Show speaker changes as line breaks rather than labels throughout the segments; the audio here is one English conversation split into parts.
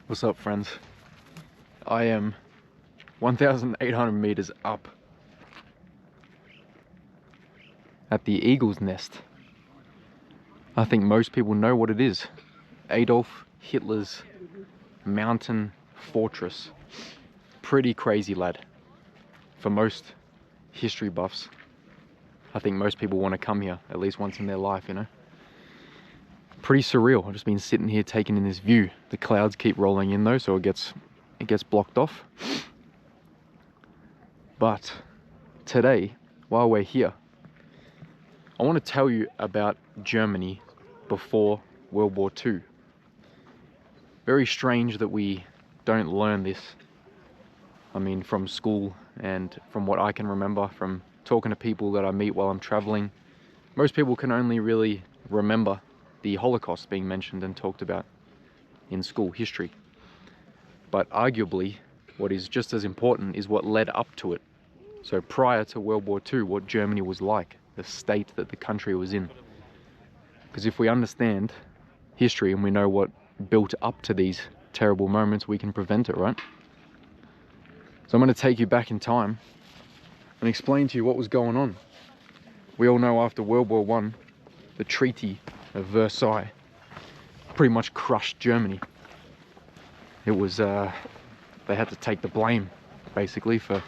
What's up, friends? I am 1,800 meters up at the Eagle's Nest. I think most people know what it is. Adolf Hitler's mountain fortress. Pretty crazy, lad. For most history buffs, I think most people want to come here at least once in their life, you know? Pretty surreal. I've just been sitting here taking in this view. The clouds keep rolling in though, so it gets blocked off. But today, while we're here, I want to tell you about Germany before World War II. Very strange that we don't learn this. I mean, from school and from what I can remember from talking to people that I meet while I'm traveling. Most people can only really remember the Holocaust being mentioned and talked about in school history. But arguably, what is just as important is what led up to it. So prior to World War II, what Germany was like, the state that the country was in. Because if we understand history and we know what built up to these terrible moments, we can prevent it, right? So I'm going to take you back in time and explain to you what was going on. We all know after World War I, the Treaty of Versailles pretty much crushed Germany. It was, they had to take the blame, basically, for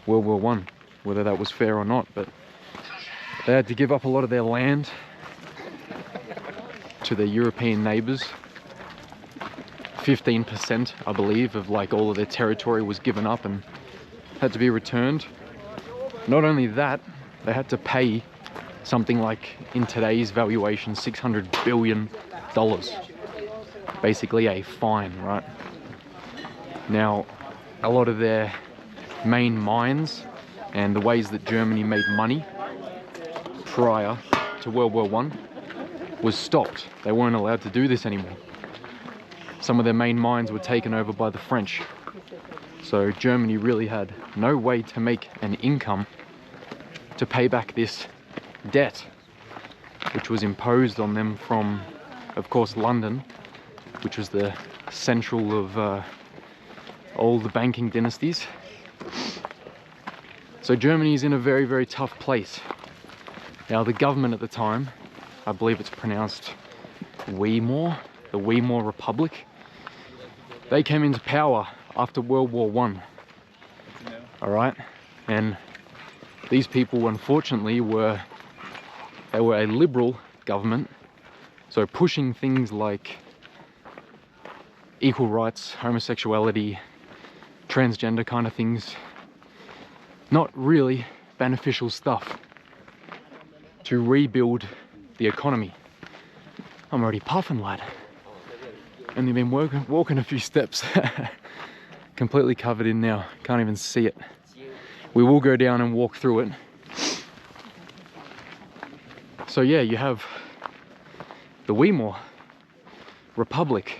World War I, whether that was fair or not, but they had to give up a lot of their land to their European neighbors. 15%, I believe, of like all of their territory was given up and had to be returned. Not only that, they had to pay something like, in today's valuation, $600 billion. Basically a fine, right? Now, a lot of their main mines and the ways that Germany made money prior to World War I was stopped. They weren't allowed to do this anymore. Some of their main mines were taken over by the French. So Germany really had no way to make an income to pay back this debt, which was imposed on them from, of course, London, which was the central of all the banking dynasties. So Germany is in a very, very tough place. Now the government at the time, I believe it's pronounced Weimar, the Weimar Republic, they came into power after World War I. Alright? And these people, unfortunately, were a liberal government, so pushing things like equal rights, homosexuality, transgender kind of things. Not really beneficial stuff to rebuild the economy. I'm already puffing, lad. Only been walking a few steps. Completely covered in now, can't even see it. We will go down and walk through it. So yeah, you have the Weimar Republic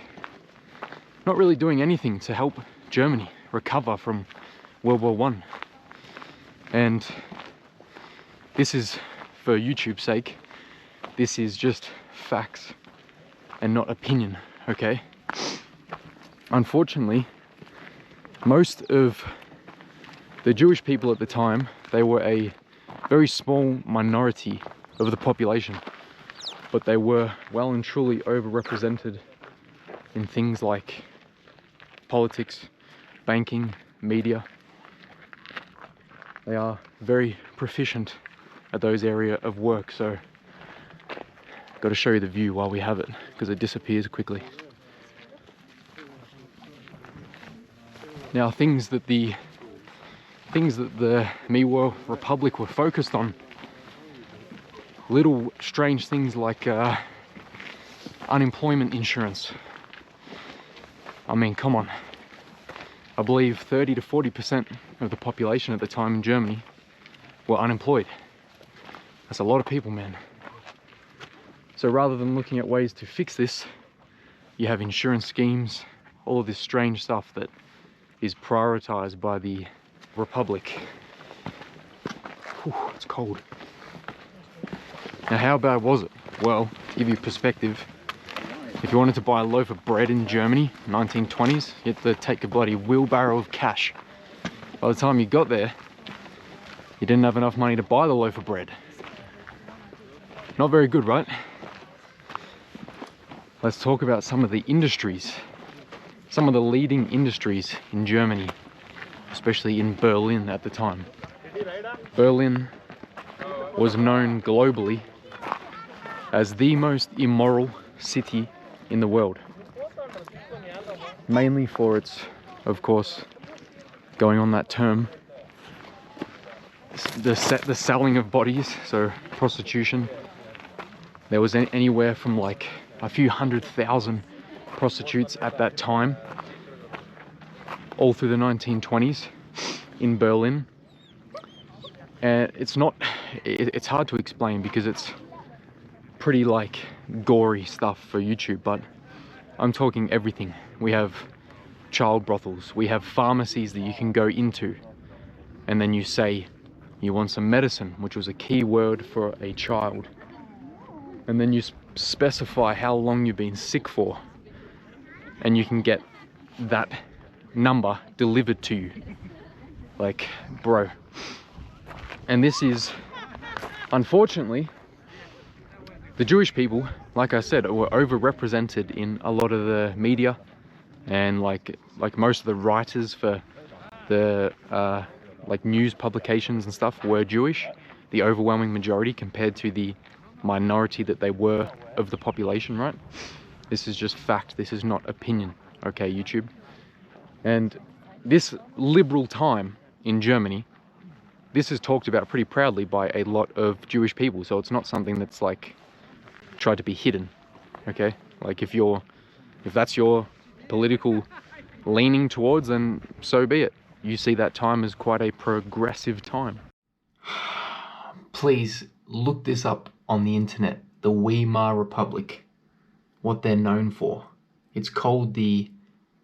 not really doing anything to help Germany recover from World War I. And this is, for YouTube's sake, this is just facts and not opinion, okay? Unfortunately, most of the Jewish people at the time, they were a very small minority of the population, but they were well and truly overrepresented in things like politics, banking, media. They are very proficient at those areas of work, so got to show you the view while we have it, because it disappears quickly. Now, things that the Weimar Republic were focused on, little strange things like unemployment insurance. I mean, come on. I believe 30 to 40% of the population at the time in Germany were unemployed. That's a lot of people, man. So rather than looking at ways to fix this, you have insurance schemes, all of this strange stuff that is prioritized by the Republic. Whew, it's cold. Now, how bad was it? Well, to give you perspective, If you wanted to buy a loaf of bread in Germany, 1920s, you had to take a bloody wheelbarrow of cash. By the time you got there, you didn't have enough money to buy the loaf of bread. Not very good, right? Let's talk about some of the industries, some of the leading industries in Germany, especially in Berlin at the time. Berlin was known globally as the most immoral city in the world. Mainly for its, of course, going on that term, the selling of bodies, so prostitution. There was anywhere from like a few 100,000 prostitutes at that time, all through the 1920s in Berlin. And it's hard to explain because it's pretty like gory stuff for YouTube, but I'm talking everything. We have child brothels, we have pharmacies that you can go into, and then you say you want some medicine, which was a key word for a child, and then you specify how long you've been sick for, and you can get that number delivered to you. Like, bro. And this is, unfortunately, the Jewish people, like I said, were overrepresented in a lot of the media, and like most of the writers for the like news publications and stuff were Jewish, the overwhelming majority compared to the minority that they were of the population, right? This is just fact, this is not opinion, okay, YouTube? And this liberal time in Germany, this is talked about pretty proudly by a lot of Jewish people, so it's not something that's like tried to be hidden, okay? Like if that's your political leaning towards, then so be it. You see that time as quite a progressive time. Please look this up on the internet, the Weimar Republic, what they're known for. It's called the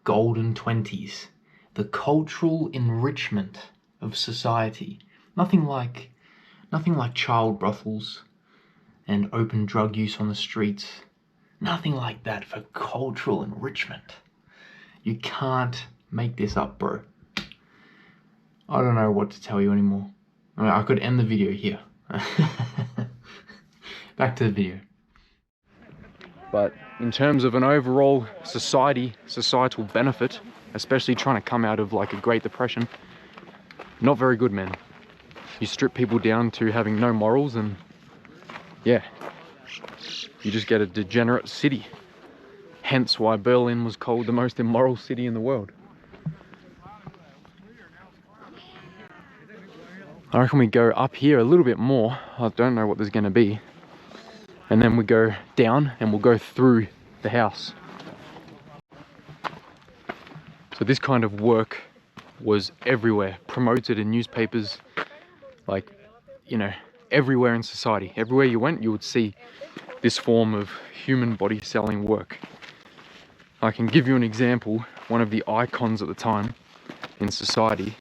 Golden 20s, the cultural enrichment of society. Nothing like child brothels and open drug use on the streets. Nothing like that for cultural enrichment. You can't make this up, bro. I don't know what to tell you anymore. I mean, I could end the video here. Back to the video. But in terms of an overall societal benefit, especially trying to come out of like a Great Depression, not very good, man. You strip people down to having no morals, and yeah, you just get a degenerate city. Hence why Berlin was called the most immoral city in the world. I reckon we go up here a little bit more. I don't know what there's going to be. And then we go down and we'll go through the house. So this kind of work was everywhere, promoted in newspapers, like, you know, everywhere in society. Everywhere you went, you would see this form of human body selling work. I can give you an example. One of the icons at the time in society,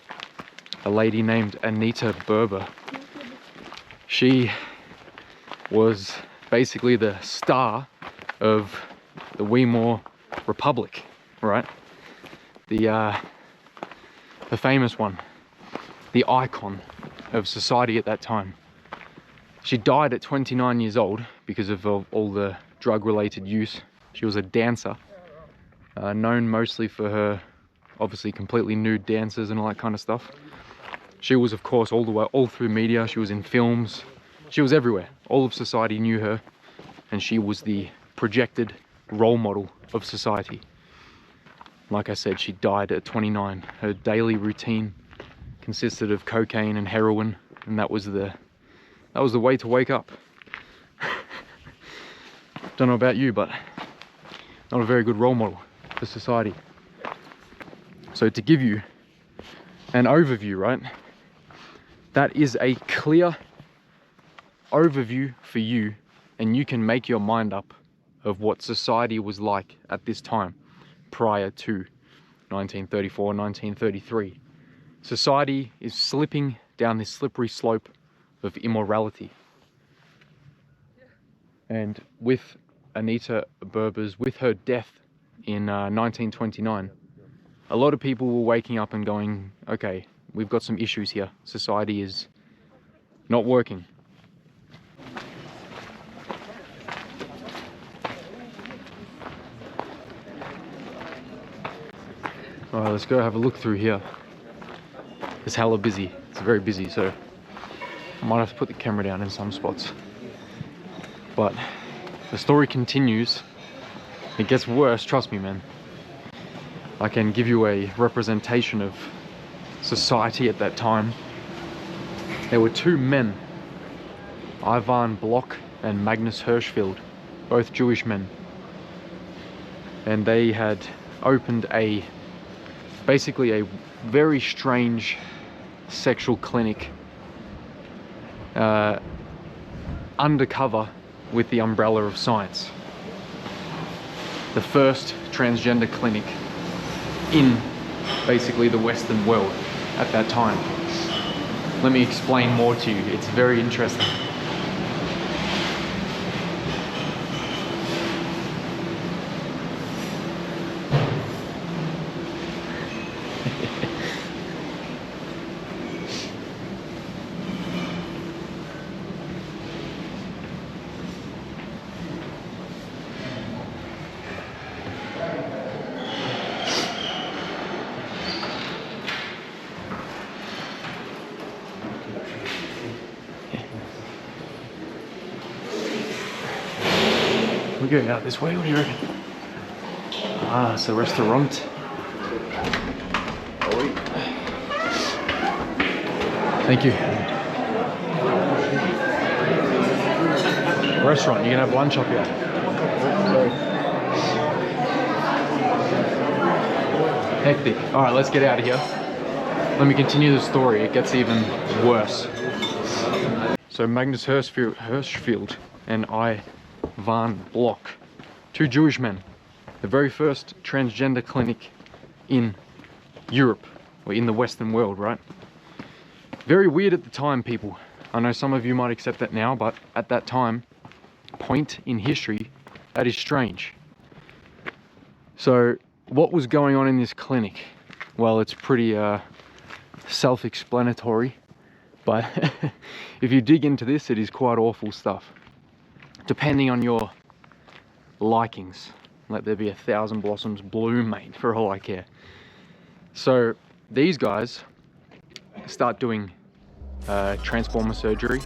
a lady named Anita Berber. She was basically the star of the Weimar Republic, right? The famous one, the icon of society at that time. She died at 29 years old because of all the drug-related use. She was a dancer, known mostly for her obviously completely nude dances and all that kind of stuff. She was, of course, all through media. She was in films. She was everywhere. All of society knew her, and she was the projected role model of society. Like I said, she died at 29. Her daily routine consisted of cocaine and heroin, and that was the way to wake up. Don't know about you, but not a very good role model for society. So to give you an overview, right? That is a clear overview for you, and you can make your mind up of what society was like at this time prior to 1934, 1933. Society is slipping down this slippery slope of immorality. And with Anita Berber's, with her death in 1929, a lot of people were waking up and going, okay, we've got some issues here. Society is not working. Alright, let's go have a look through here. It's hella busy. It's very busy, so I might have to put the camera down in some spots. But the story continues. It gets worse, trust me, man. I can give you a representation of society at that time. There were two men, Ivan Bloch and Magnus Hirschfeld, both Jewish men. And they had opened basically a very strange sexual clinic undercover with the umbrella of science. The first transgender clinic in basically the Western world at that time. Let me explain more to you. It's very interesting. We go out this way, what do you reckon? Ah, it's a restaurant. Thank you. Restaurant, you can have lunch up here. Hectic. Alright, let's get out of here. Let me continue the story, it gets even worse. So Magnus Hirschfeld and Ivan Bloch, two Jewish men, the very first transgender clinic in Europe, or in the Western world, right? Very weird at the time, people. I know some of you might accept that now, but at that time, point in history, that is strange. So what was going on in this clinic? Well, it's pretty self-explanatory, but if you dig into this, it is quite awful stuff. Depending on your likings, let there be 1,000 blossoms bloom, mate, for all I care. So these guys start doing transformer surgery.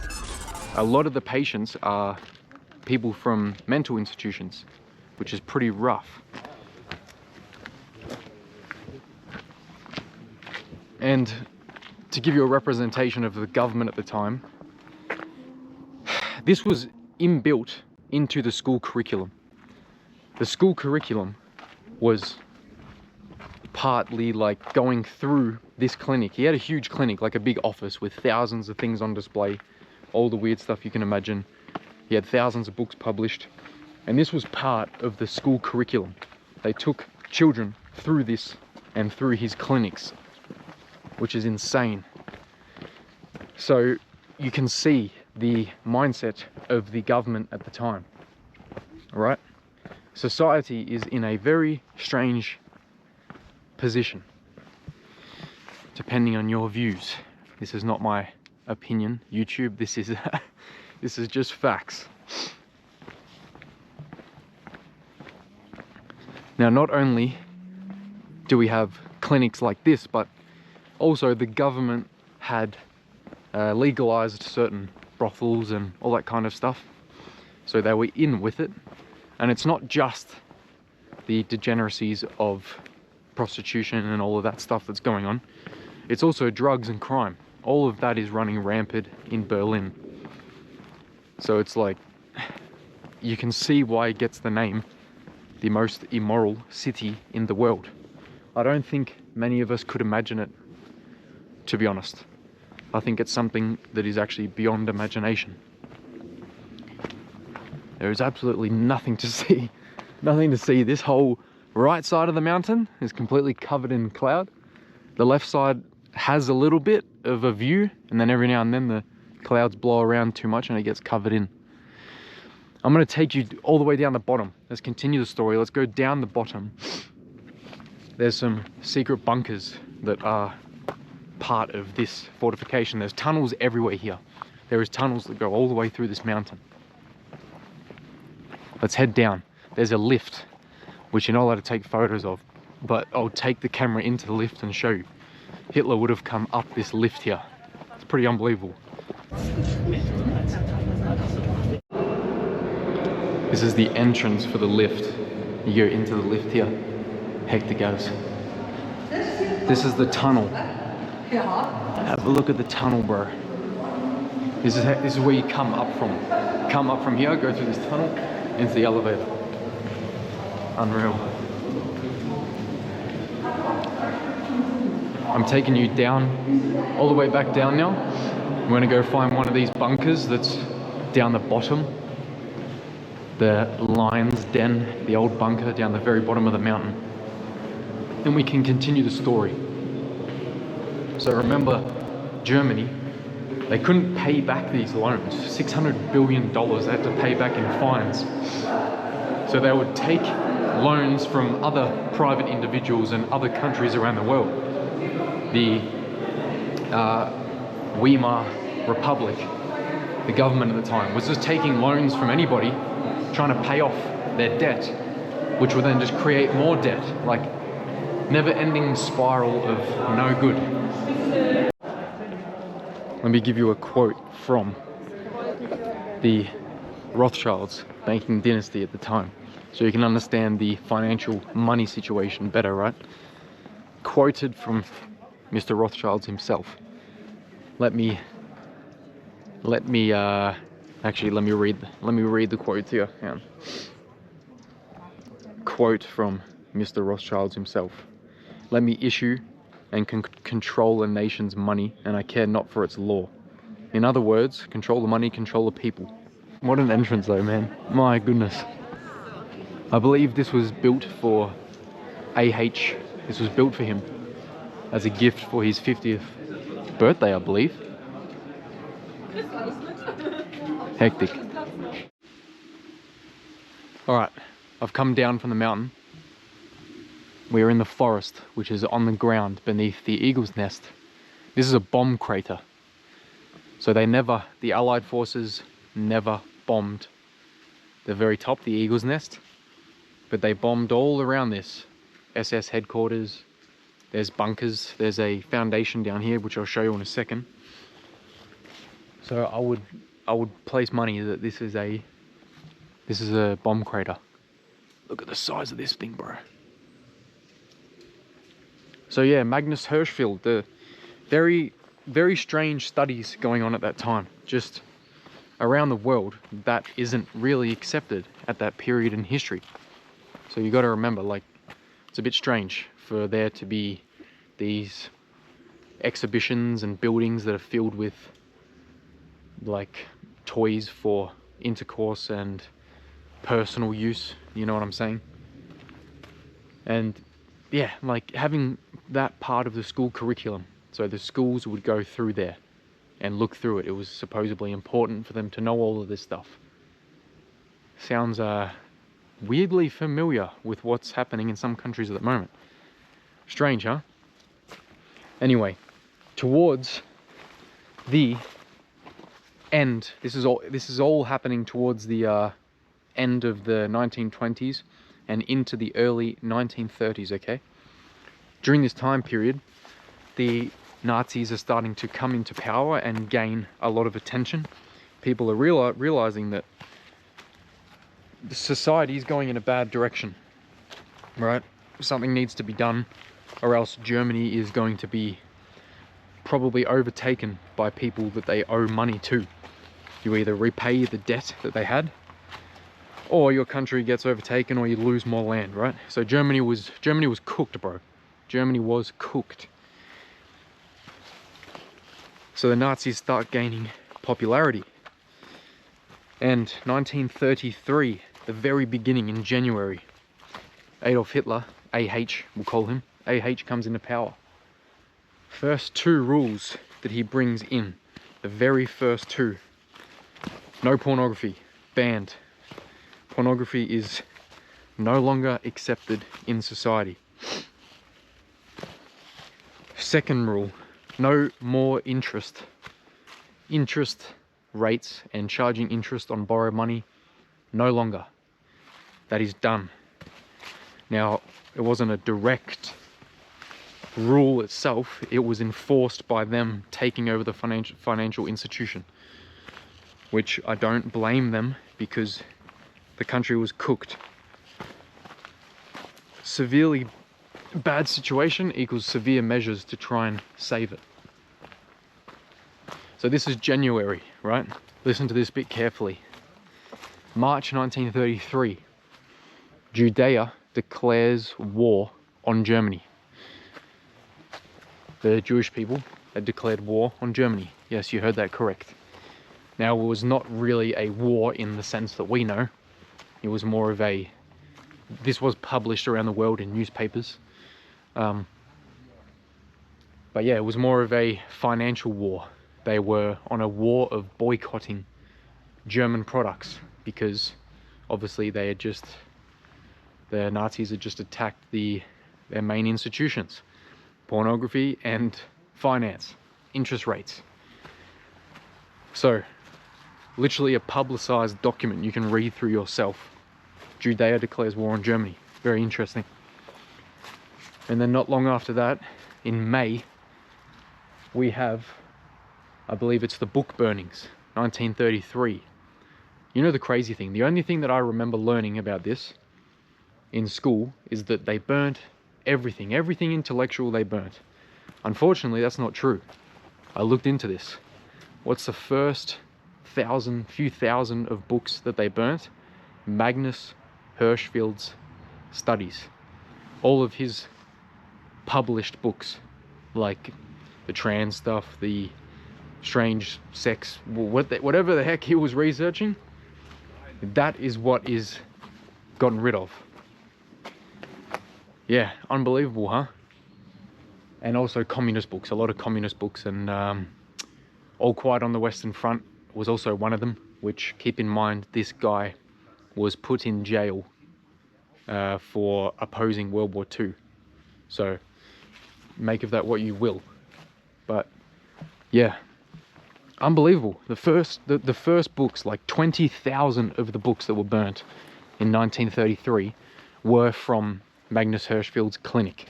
A lot of the patients are people from mental institutions, which is pretty rough. And to give you a representation of the government at the time, this was inbuilt into the school curriculum. The school curriculum was partly like going through this clinic. He had a huge clinic, like a big office with thousands of things on display, all the weird stuff you can imagine. He had thousands of books published, and this was part of the school curriculum. They took children through this and through his clinics, which is insane. So you can see the mindset of the government at the time, right? Society is in a very strange position, depending on your views. This is not my opinion, YouTube. This is this is just facts. Now, not only do we have clinics like this, but also the government had legalized certain brothels and all that kind of stuff. So they were in with it. And it's not just the degeneracies of prostitution and all of that stuff that's going on. It's also drugs and crime. All of that is running rampant in Berlin. So it's like, you can see why it gets the name, the most immoral city in the world. I don't think many of us could imagine it, to be honest. I think it's something that is actually beyond imagination. There is absolutely nothing to see. Nothing to see. This whole right side of the mountain is completely covered in cloud. The left side has a little bit of a view, and then every now and then the clouds blow around too much and it gets covered in. I'm going to take you all the way down the bottom. Let's continue the story. Let's go down the bottom. There's some secret bunkers that are part of this fortification. There's tunnels everywhere here. There is tunnels that go all the way through this mountain. Let's head down. There's a lift, which you're not allowed to take photos of, but I'll take the camera into the lift and show you. Hitler would have come up this lift here. It's pretty unbelievable. This is the entrance for the lift. You go into the lift here. Hectic as. This is the tunnel. Have a look at the tunnel, bro. This is where you come up from. Come up from here, go through this tunnel, into the elevator. Unreal. I'm taking you down, all the way back down now. We're gonna go find one of these bunkers that's down the bottom. The lion's den, the old bunker down the very bottom of the mountain. Then we can continue the story. So remember, Germany, they couldn't pay back these loans. $600 billion they had to pay back in fines. So they would take loans from other private individuals and other countries around the world. The Weimar Republic, the government at the time, was just taking loans from anybody, trying to pay off their debt, which would then just create more debt, like never-ending spiral of no good. Let me give you a quote from the Rothschilds banking dynasty at the time, so you can understand the financial money situation better, right? Quoted from Mr. Rothschild himself. Let me read the quote here. Yeah. Quote from Mr. Rothschild himself. Let me issue and control a nation's money, and I care not for its law. In other words, control the money, control the people. What an entrance though, man. My goodness. I believe this was built for AH. This was built for him as a gift for his 50th birthday, I believe. Hectic. Alright, I've come down from the mountain. We're in the forest, which is on the ground beneath the eagle's nest. This is a bomb crater. So the Allied forces never bombed the very top, the eagle's nest, but they bombed all around this. SS headquarters, there's bunkers, there's a foundation down here, which I'll show you in a second. So I would place money that this is a bomb crater. Look at the size of this thing, bro. So yeah, Magnus Hirschfeld, the very, very strange studies going on at that time, just around the world, that isn't really accepted at that period in history. So you got to remember, like, it's a bit strange for there to be these exhibitions and buildings that are filled with like toys for intercourse and personal use, you know what I'm saying? And yeah, like having that part of the school curriculum, so the schools would go through there and look through it. It was supposedly important for them to know all of this stuff. Sounds weirdly familiar with what's happening in some countries at the moment. Strange, huh? Anyway, towards the end, this is all happening towards the end of the 1920s and into the early 1930s, okay? During this time period, the Nazis are starting to come into power and gain a lot of attention. People are realizing that the society is going in a bad direction, right? Something needs to be done, or else Germany is going to be probably overtaken by people that they owe money to. You either repay the debt that they had, or your country gets overtaken, or you lose more land, right? So Germany was cooked, bro. Germany was cooked. So the Nazis start gaining popularity. And 1933, the very beginning, in January, Adolf Hitler, AH, we'll call him, AH comes into power. First two rules that he brings in, the very first two: no pornography, banned. Pornography is no longer accepted in society. Second rule, no more interest. Interest rates and charging interest on borrowed money, no longer. That is done. Now, it wasn't a direct rule itself, it was enforced by them taking over the financial institution, which I don't blame them, because the country was cooked. Severely bad situation equals severe measures to try and save it. So this is January, right? Listen to this bit carefully. March 1933, Judea declares war on Germany. The Jewish people had declared war on Germany. Yes, you heard that correct. Now, it was not really a war in the sense that we know. It was more of a... This was published around the world in newspapers. But yeah, it was more of a financial war. They were on a war of boycotting German products because obviously the Nazis had just attacked their main institutions: pornography and finance, interest rates. So, literally a publicized document you can read through yourself. Judea declares war on Germany. Very interesting. And then not long after that, in May, we have, I believe it's the book burnings, 1933. You know the crazy thing, the only thing that I remember learning about this in school is that they burnt everything intellectual they burnt. Unfortunately, that's not true. I looked into this. What's the first few thousand of books that they burnt? Magnus Hirschfeld's studies. All of his published books, like the trans stuff, the strange sex, whatever the heck he was researching, that is what is gotten rid of. Yeah, unbelievable, huh? And also communist books, a lot of communist books, and All Quiet on the Western Front was also one of them, which, keep in mind, this guy was put in jail for opposing World War II. So make of that what you will. But yeah, unbelievable. The first books, like 20,000 of the books that were burnt in 1933 were from Magnus Hirschfeld's clinic.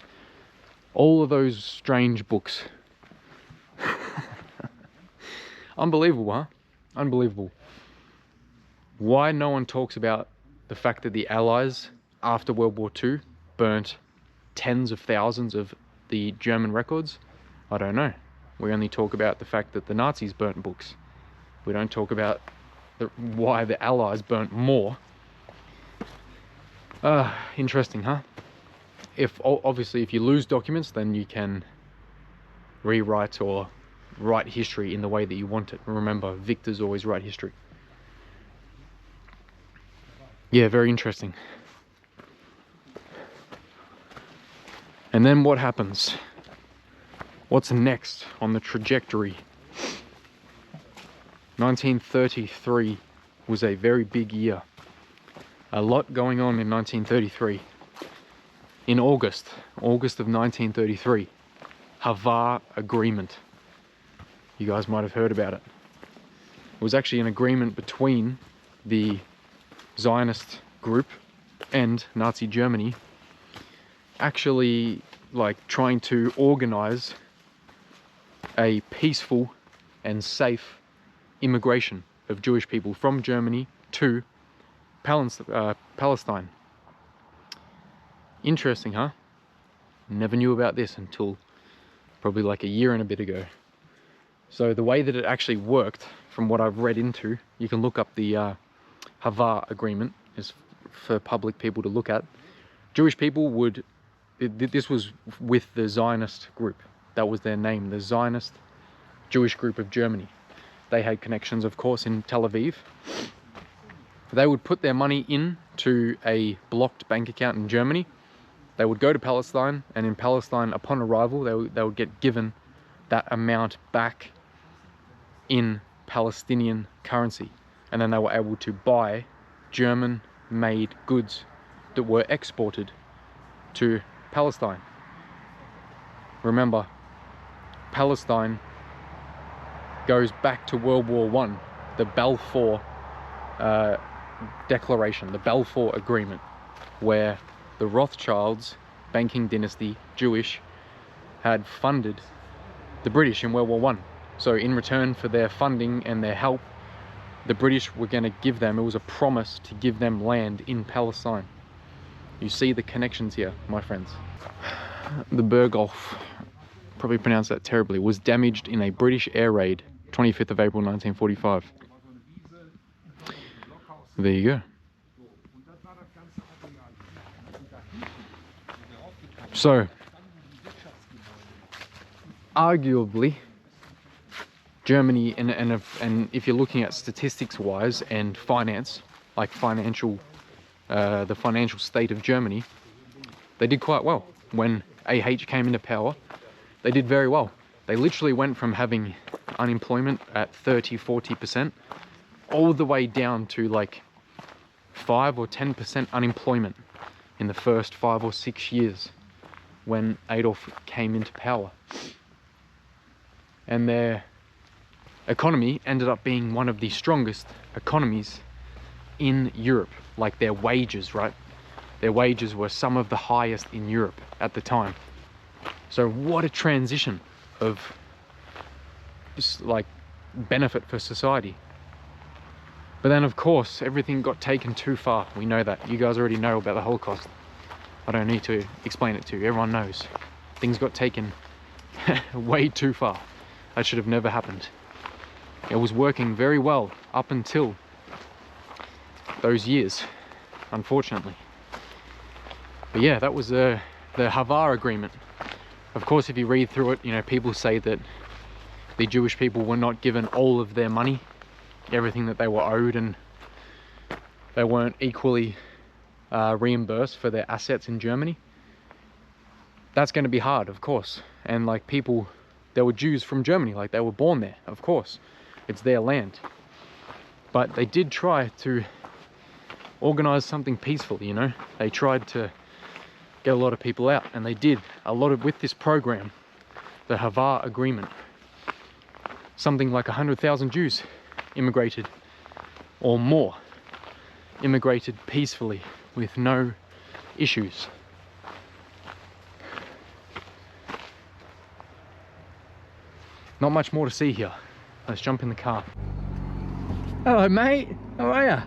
All of those strange books. Unbelievable, huh? Unbelievable. Why no one talks about the fact that the Allies, after World War II, burnt tens of thousands of the German records? I don't know. We only talk about the fact that the Nazis burnt books. We don't talk about why the Allies burnt more. Interesting, huh? Obviously, if you lose documents, then you can rewrite or write history in the way that you want it. Remember, victors always write history. Yeah, very interesting. And then what happens? What's next on the trajectory? 1933 was a very big year. A lot going on in 1933. In August of 1933, Haavara Agreement. You guys might have heard about it. It was actually an agreement between the Zionist group and Nazi Germany, actually like trying to organize a peaceful and safe immigration of Jewish people from Germany to Palestine. Interesting, huh? Never knew about this until probably like a year and a bit ago. So the way that it actually worked, from what I've read into, you can look up the Haavara Agreement, is for public people to look at. Jewish people would, this was with the Zionist group. That was their name, the Zionist Jewish group of Germany. They had connections, of course, in Tel Aviv. They would put their money into a blocked bank account in Germany. They would go to Palestine, and in Palestine, upon arrival, they would get given that amount back in Palestinian currency. And then they were able to buy German made goods that were exported to Palestine. Remember, Palestine goes back to World War I, the Balfour Declaration, the Balfour Agreement, where the Rothschilds, banking dynasty, Jewish, had funded the British in World War I. So in return for their funding and their help, the British were going to give them, it was a promise to give them land in Palestine. You see the connections here, my friends. The Berghof, probably pronounced that terribly, was damaged in a British air raid, 25th of April 1945. There you go. So, arguably, Germany, and if you're looking at statistics wise and finance, like financial, the financial state of Germany, they did quite well. When AH came into power, they did very well. They literally went from having unemployment at 30–40% all the way down to like 5 or 10% unemployment in the first 5 or 6 years when Adolf came into power. And their economy ended up being one of the strongest economies in Europe. Like their wages, right? Their wages were some of the highest in Europe at the time. So what a transition of just like benefit for society. But then of course everything got taken too far. We know that. You guys already know about the Holocaust. I don't need to explain it to you. Everyone knows. Things got taken way too far. That should have never happened. It was working very well up until those years, unfortunately. But yeah, that was the Haavara Agreement. Of course, if you read through it, you know, people say that the Jewish people were not given all of their money, everything that they were owed, and they weren't equally reimbursed for their assets in Germany. That's going to be hard, of course. And like people, there were Jews from Germany, like they were born there, of course. It's their land. But they did try to organize something peacefully, you know. They tried to get a lot of people out, and they did a lot of with this program, the Haavara Agreement. Something like 100,000 Jews immigrated, or more, immigrated peacefully with no issues. Not much more to see here. Let's jump in the car. Hello mate, how are ya?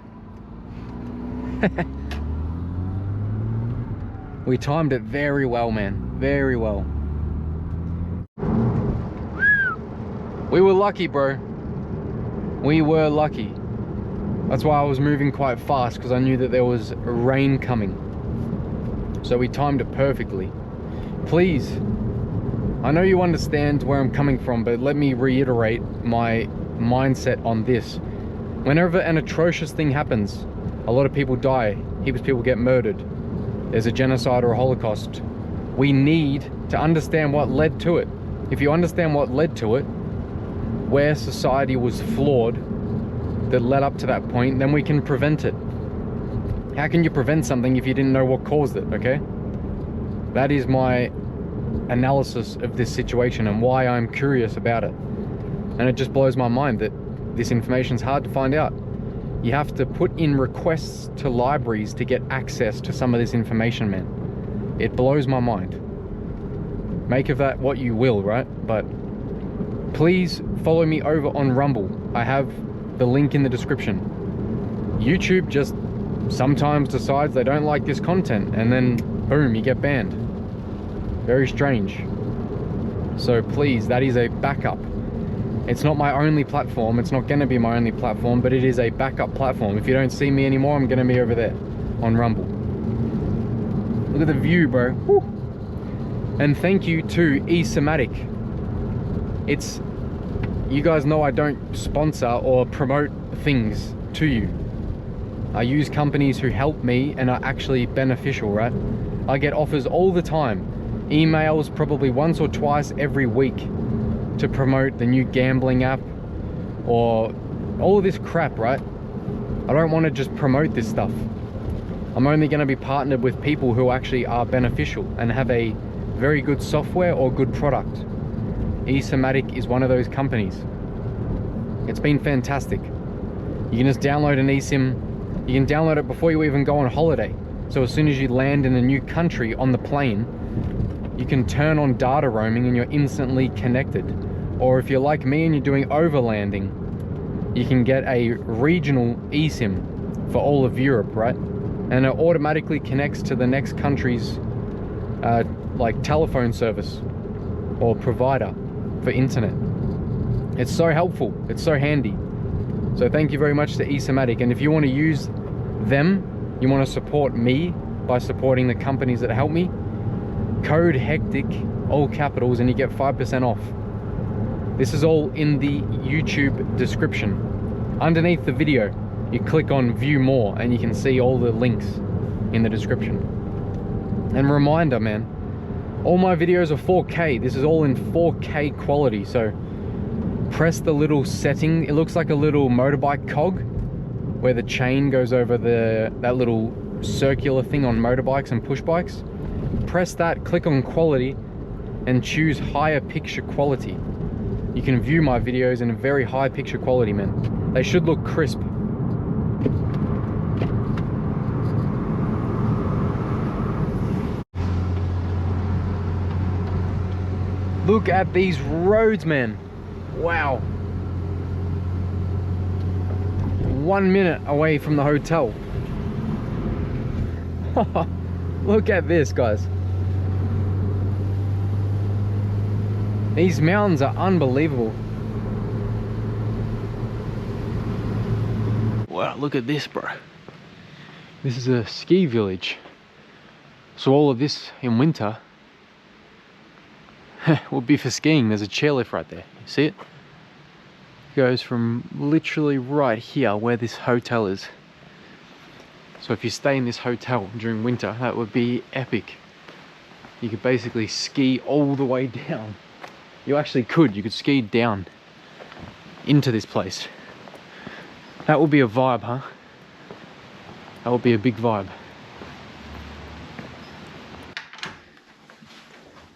We timed it very well, man, very well. We were lucky, bro. We were lucky. That's why I was moving quite fast, because I knew that there was rain coming. So we timed it perfectly. Please, I know you understand where I'm coming from, but let me reiterate my mindset on this. Whenever an atrocious thing happens, a lot of people die, heaps of people get murdered, there's a genocide or a Holocaust, we need to understand what led to it. If you understand what led to it, where society was flawed that led up to that point, then we can prevent it. How can you prevent something if you didn't know what caused it, okay? That is my analysis of this situation and why I'm curious about it. And it just blows my mind that this information is hard to find out. You have to put in requests to libraries to get access to some of this information, man. It blows my mind. Make of that what you will, right? But please follow me over on Rumble. I have the link in the description. YouTube just sometimes decides they don't like this content, and then boom, you get banned. Very strange. So please, that is a backup. It's not my only platform, it's not going to be my only platform, but it is a backup platform. If you don't see me anymore, I'm going to be over there on Rumble. Look at the view, bro. Woo. And thank you to eSematic. It's, you guys know I don't sponsor or promote things to you. I use companies who help me and are actually beneficial, right? I get offers all the time, emails probably once or twice every week to promote the new gambling app or all of this crap, right? I don't want to just promote this stuff. I'm only going to be partnered with people who actually are beneficial and have a very good software or good product. eSymatic is one of those companies. It's been fantastic. You can just download an eSIM. You can download it before you even go on holiday. So as soon as you land in a new country on the plane, you can turn on data roaming and you're instantly connected. Or if you're like me and you're doing overlanding, you can get a regional eSIM for all of Europe, right? And it automatically connects to the next country's like telephone service or provider for internet. It's so helpful, it's so handy. So thank you very much to eSymatic. And if you want to use them, you want to support me by supporting the companies that help me, code HECTIC, all capitals, and you get 5% off. This is all in the YouTube description. Underneath the video, you click on view more and you can see all the links in the description. And reminder, man, all my videos are 4K. This is all in 4K quality. So press the little setting. It looks like a little motorbike cog where the chain goes over that little circular thing on motorbikes and push bikes. Press that, click on quality, and choose higher picture quality. You can view my videos in a very high picture quality, man. They should look crisp. Look at these roads, man. Wow. 1 minute away from the hotel. Look at this, guys. These mountains are unbelievable. Wow, look at this, bro. This is a ski village. So all of this in winter will be for skiing. There's a chairlift right there. You see it? Goes from literally right here where this hotel is. So if you stay in this hotel during winter, that would be epic. You could basically ski all the way down. You actually could. You could ski down into this place. That would be a vibe, huh? That would be a big vibe.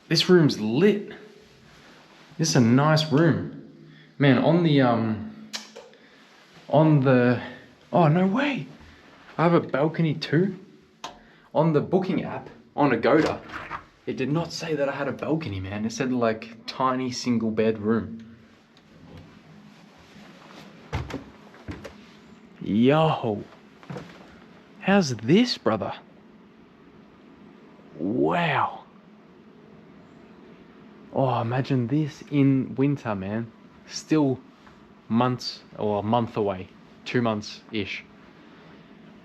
This room's lit. This is a nice room. Man, on the, oh, no way. I have a balcony too. On the booking app, on Agoda, it did not say that I had a balcony, man. It said like tiny single bed room. Yo, how's this, brother? Wow. Oh, imagine this in winter, man. Still months, or a month away, 2 months-ish.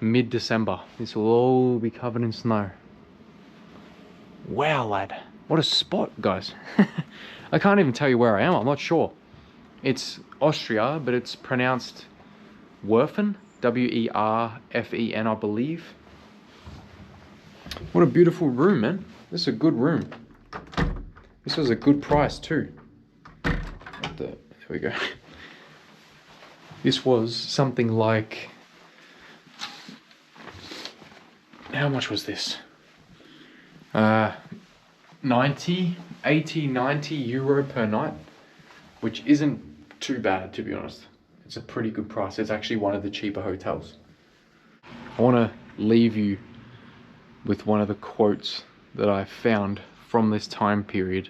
Mid-December, this will all be covered in snow. Wow, lad. What a spot, guys. I can't even tell you where I am, I'm not sure. It's Austria, but it's pronounced Werfen, W-E-R-F-E-N, I believe. What a beautiful room, man. This is a good room. This was a good price too. There we go. This was something like, how much was this? 90 euro per night, which isn't too bad, to be honest. It's a pretty good price. It's actually one of the cheaper hotels. I want to leave you with one of the quotes that I found from this time period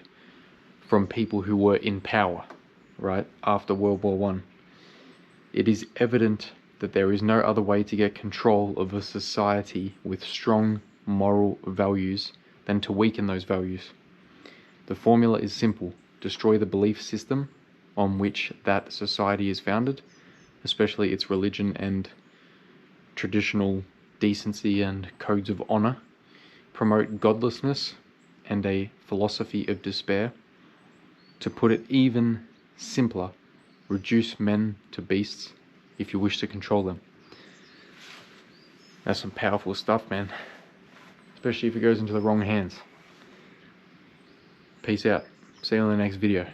from people who were in power, right, after World War I. It is evident that there is no other way to get control of a society with strong moral values than to weaken those values. The formula is simple: destroy the belief system on which that society is founded, especially its religion and traditional decency and codes of honor. Promote godlessness and a philosophy of despair. To put it even simpler, reduce men to beasts if you wish to control them. That's some powerful stuff, man. Especially if it goes into the wrong hands. Peace out. See you in the next video.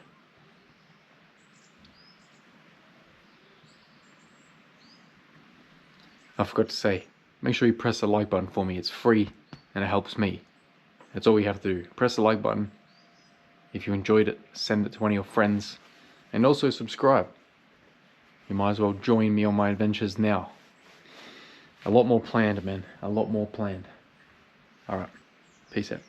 I forgot to say, make sure you press the like button for me. It's free and it helps me. That's all you have to do. Press the like button. If you enjoyed it, send it to one of your friends. And also subscribe. You might as well join me on my adventures now. A lot more planned, man. A lot more planned. Alright. Peace out.